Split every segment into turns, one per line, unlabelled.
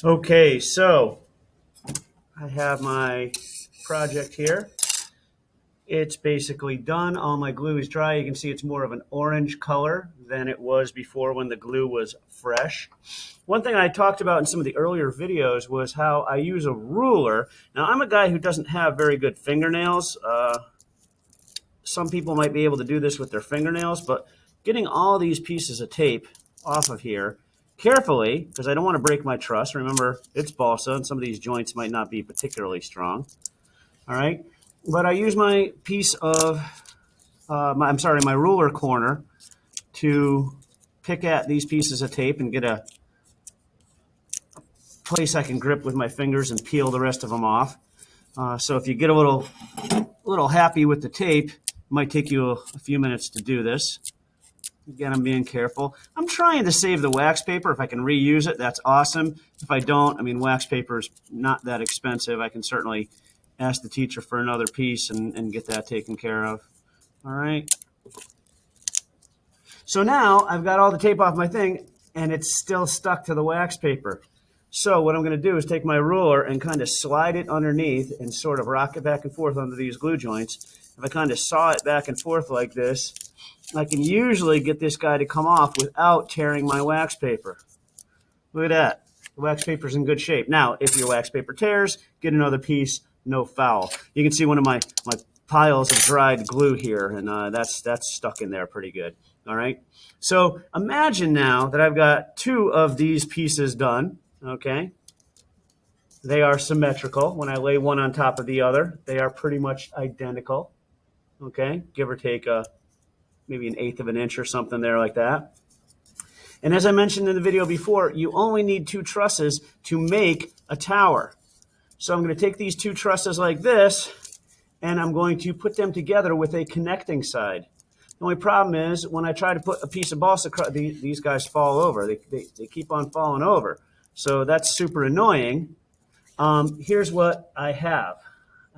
Okay, so I have my project here. It's basically done. All my glue is dry. You can see it's more of an orange color than it was before when the glue was fresh. One thing I talked about in some of the earlier videos was how I use a ruler. Now, I'm a guy who doesn't have very good fingernails. Some people might be able to do this with their fingernails, but getting all these pieces of tape off of here carefully, because I don't want to break my truss. Remember, it's balsa, and some of these joints might not be particularly strong. All right, but I use my piece of, my ruler corner to pick at these pieces of tape and get a place I can grip with my fingers and peel the rest of them off. So if you get a little happy with the tape, it might take you a few minutes to do this. Again, I'm being careful. I'm trying to save the wax paper. If I can reuse it, that's awesome. If I don't, I mean, wax paper is not that expensive. I can certainly ask the teacher for another piece and get that taken care of. All right. So now I've got all the tape off my thing, and it's still stuck to the wax paper. So what I'm going to do is take my ruler and kind of slide it underneath and sort of rock it back and forth under these glue joints. If I kind of saw it back and forth like this, I can usually get this guy to come off without tearing my wax paper. Look at that. The wax paper is in good shape. Now, if your wax paper tears, get another piece, no foul. You can see one of my piles of dried glue here, and that's stuck in there pretty good. All right. So imagine now that I've got two of these pieces done. Okay. They are symmetrical. When I lay one on top of the other, they are pretty much identical. Okay. Give or take maybe an eighth of an inch or something there like that. And as I mentioned in the video before, you only need two trusses to make a tower. So I'm going to take these two trusses like this, and I'm going to put them together with a connecting side. The only problem is when I try to put a piece of balsa, these guys fall over. They keep on falling over. So that's super annoying. Here's what I have.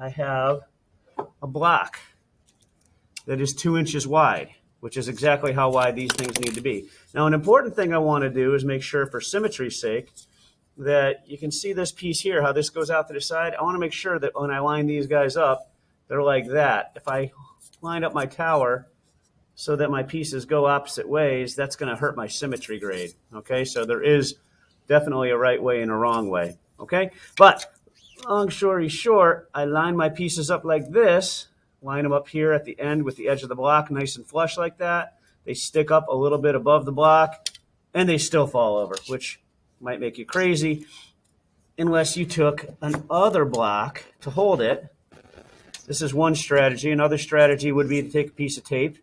I have a block that is 2 inches wide, which is exactly how wide these things need to be. Now, an important thing I want to do is make sure, for symmetry's sake, that you can see this piece here, how this goes out to the side. I want to make sure that when I line these guys up, they're like that. If I line up my tower so that my pieces go opposite ways, that's going to hurt my symmetry grade. Okay, so there is definitely a right way and a wrong way. Okay, but long story short, I line my pieces up like this. Line them up here at the end with the edge of the block, nice and flush like that. They stick up a little bit above the block, and they still fall over, which might make you crazy unless you took another block to hold it. This is one strategy. Another strategy would be to take a piece of tape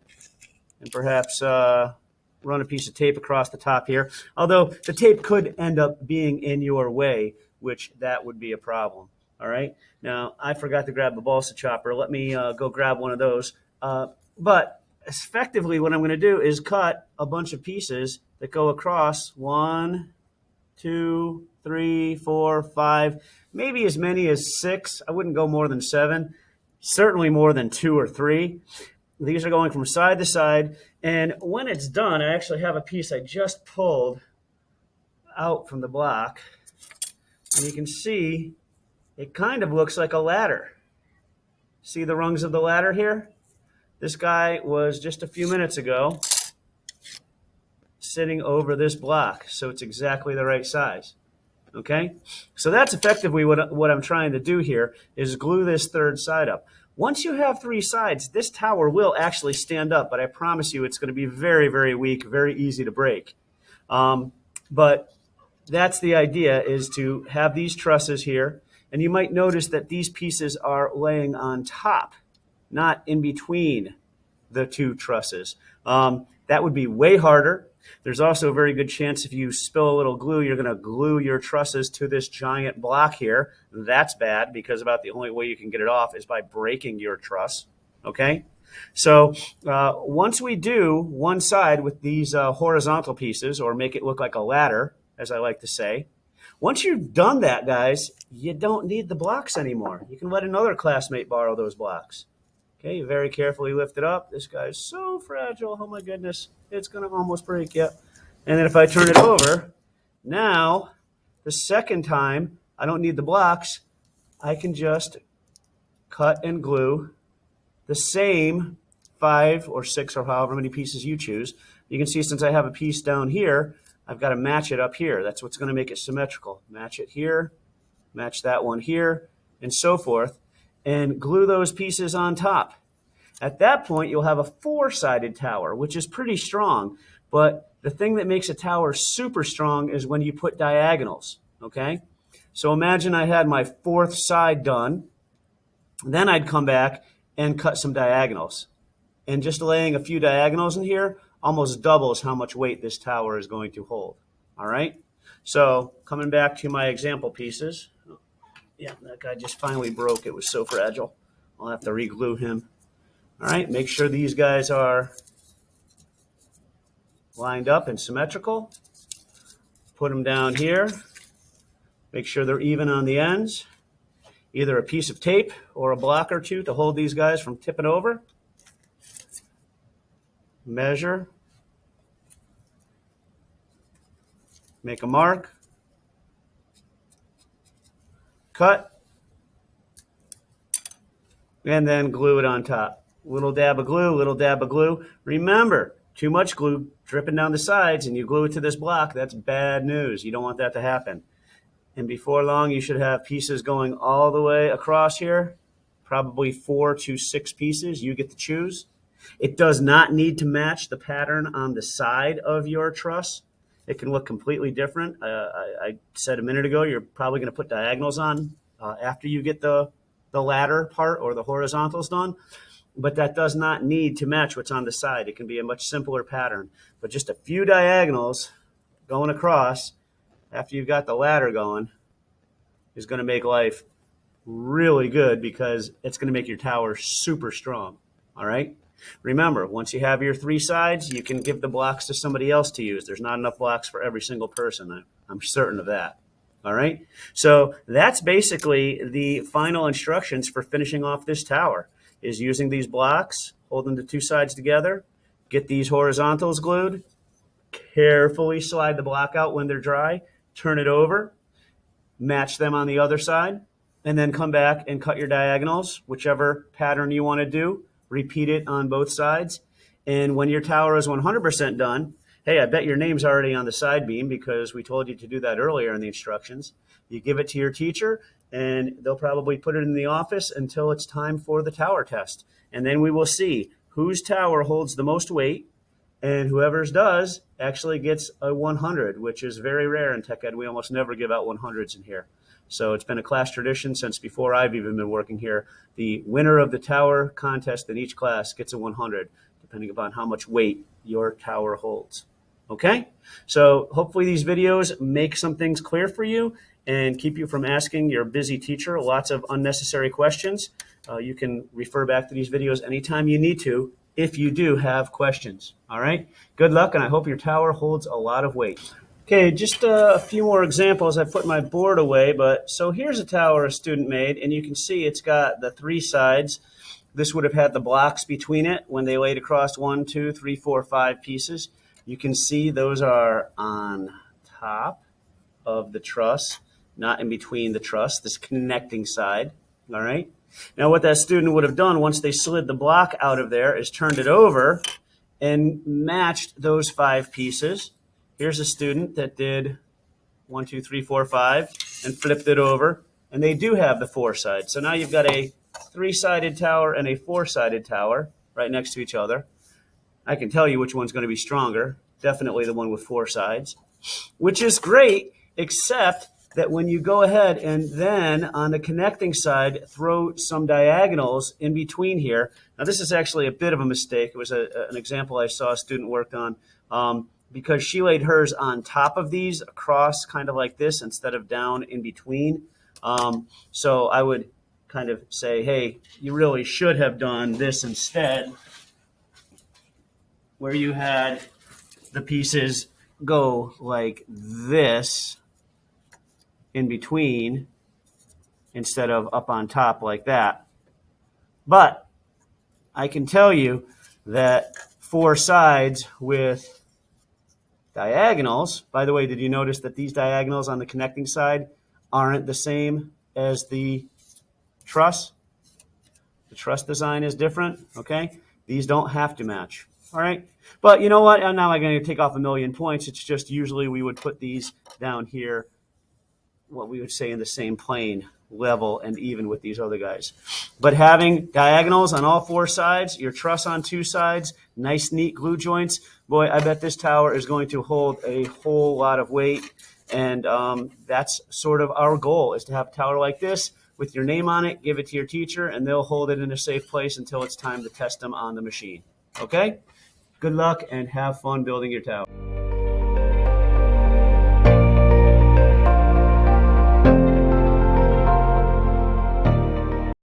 and perhaps run a piece of tape across the top here, although the tape could end up being in your way, which that would be a problem. All right. Now, I forgot to grab the balsa chopper. Let me go grab one of those. But effectively, what I'm going to do is cut a bunch of pieces that go across 1, 2, 3, 4, 5, maybe as many as 6. I wouldn't go more than 7, certainly more than 2 or 3. These are going from side to side. And when it's done, I actually have a piece I just pulled out from the block. And you can see it kind of looks like a ladder. See the rungs of the ladder here? This guy was just a few minutes ago sitting over this block, so it's exactly the right size. Okay? So that's effectively what I'm trying to do here is glue this third side up. Once you have 3 sides, this tower will actually stand up, but I promise you it's going to be very, very weak, very easy to break. But that's the idea, is to have these trusses here. And you might notice that these pieces are laying on top, not in between the 2 trusses. That would be way harder. There's also a very good chance if you spill a little glue, you're going to glue your trusses to this giant block here. That's bad, because about the only way you can get it off is by breaking your truss. Okay? So once we do one side with these horizontal pieces, or make it look like a ladder, as I like to say, once you've done that, guys, you don't need the blocks anymore. You can let another classmate borrow those blocks. Okay, you very carefully lift it up. This guy's so fragile. Oh, my goodness. It's going to almost break. Yeah. And then if I turn it over, now The second time, I don't need the blocks. I can just cut and glue the same 5 or 6 or however many pieces you choose. You can see since I have a piece down here, I've got to match it up here. That's what's going to make it symmetrical. Match it here, match that one here, and so forth, and glue those pieces on top. At that point, you'll have a 4-sided tower, which is pretty strong. But the thing that makes a tower super strong is when you put diagonals, okay? So imagine I had my 4th side done. Then I'd come back and cut some diagonals. And just laying a few diagonals in here almost doubles how much weight this tower is going to hold, all right? So coming back to my example pieces. Yeah, that guy just finally broke. It was so fragile. I'll have to re-glue him. All right, make sure these guys are lined up and symmetrical. Put them down here. Make sure they're even on the ends. Either a piece of tape or a block or two to hold these guys from tipping over. Measure. Make a mark. Cut. And then glue it on top. Little dab of glue, little dab of glue. Remember, too much glue dripping down the sides and you glue it to this block, that's bad news. You don't want that to happen. And before long, you should have pieces going all the way across here, probably 4 to 6 pieces. You get to choose. It does not need to match the pattern on the side of your truss. It can look completely different. I said a minute ago, you're probably going to put diagonals on after you get the ladder part or the horizontals done. But that does not need to match what's on the side. It can be a much simpler pattern. But just a few diagonals going across after you've got the ladder going is going to make life really good because it's going to make your tower super strong. All right? Remember, once you have your 3 sides, you can give the blocks to somebody else to use. There's not enough blocks for every single person. I'm certain of that. All right? So that's basically the final instructions for finishing off this tower, is using these blocks, holding the 2 sides together, get these horizontals glued, carefully slide the block out when they're dry, turn it over, match them on the other side, and then come back and cut your diagonals, whichever pattern you want to do. Repeat it on both sides. And when your tower is 100% done, hey, I bet your name's already on the side beam because we told you to do that earlier in the instructions. You give it to your teacher, and they'll probably put it in the office until it's time for the tower test. And then we will see whose tower holds the most weight, and whoever's does actually gets a 100, which is very rare in Tech Ed. We almost never give out 100s in here. So it's been a class tradition since before I've even been working here. The winner of the tower contest in each class gets a 100, depending upon how much weight your tower holds. Okay? So hopefully these videos make some things clear for you and keep you from asking your busy teacher lots of unnecessary questions. You can refer back to these videos anytime you need to if you do have questions. All right? Good luck, and I hope your tower holds a lot of weight. Okay, just a few more examples. I put my board away, but so here's a tower a student made, and you can see it's got the 3 sides. This would have had the blocks between it when they laid across 1, 2, 3, 4, 5 pieces. You can see those are on top of the truss, not in between the truss, this connecting side, all right? Now what that student would have done once they slid the block out of there is turned it over and matched those 5 pieces. Here's a student that did 1, 2, 3, 4, 5 and flipped it over, and they do have the 4 sides. So now you've got a 3-sided tower and a 4-sided tower right next to each other. I can tell you which one's going to be stronger. Definitely the one with 4 sides, which is great, except that when you go ahead and then on the connecting side throw some diagonals in between here. Now this is actually a bit of a mistake. It was an example I saw a student worked on. Because she laid hers on top of these across kind of like this instead of down in between. So I would kind of say, hey, you really should have done this instead, where you had the pieces go like this in between instead of up on top like that. But I can tell you that 4 sides with Diagonals, by the way, did you notice that these diagonals on the connecting side aren't the same as the truss? The truss design is different, okay? These don't have to match, all right? But you know what? I'm not going to take off a million points. It's just usually we would put these down here, what we would say in the same plane, level and even with these other guys. But having diagonals on all four sides, your truss on two sides, nice neat glue joints, boy, I bet this tower is going to hold a whole lot of weight. And that's sort of our goal, is to have a tower like this with your name on it, give it to your teacher, and they'll hold it in a safe place until it's time to test them on the machine. Okay? Good luck and have fun building your tower.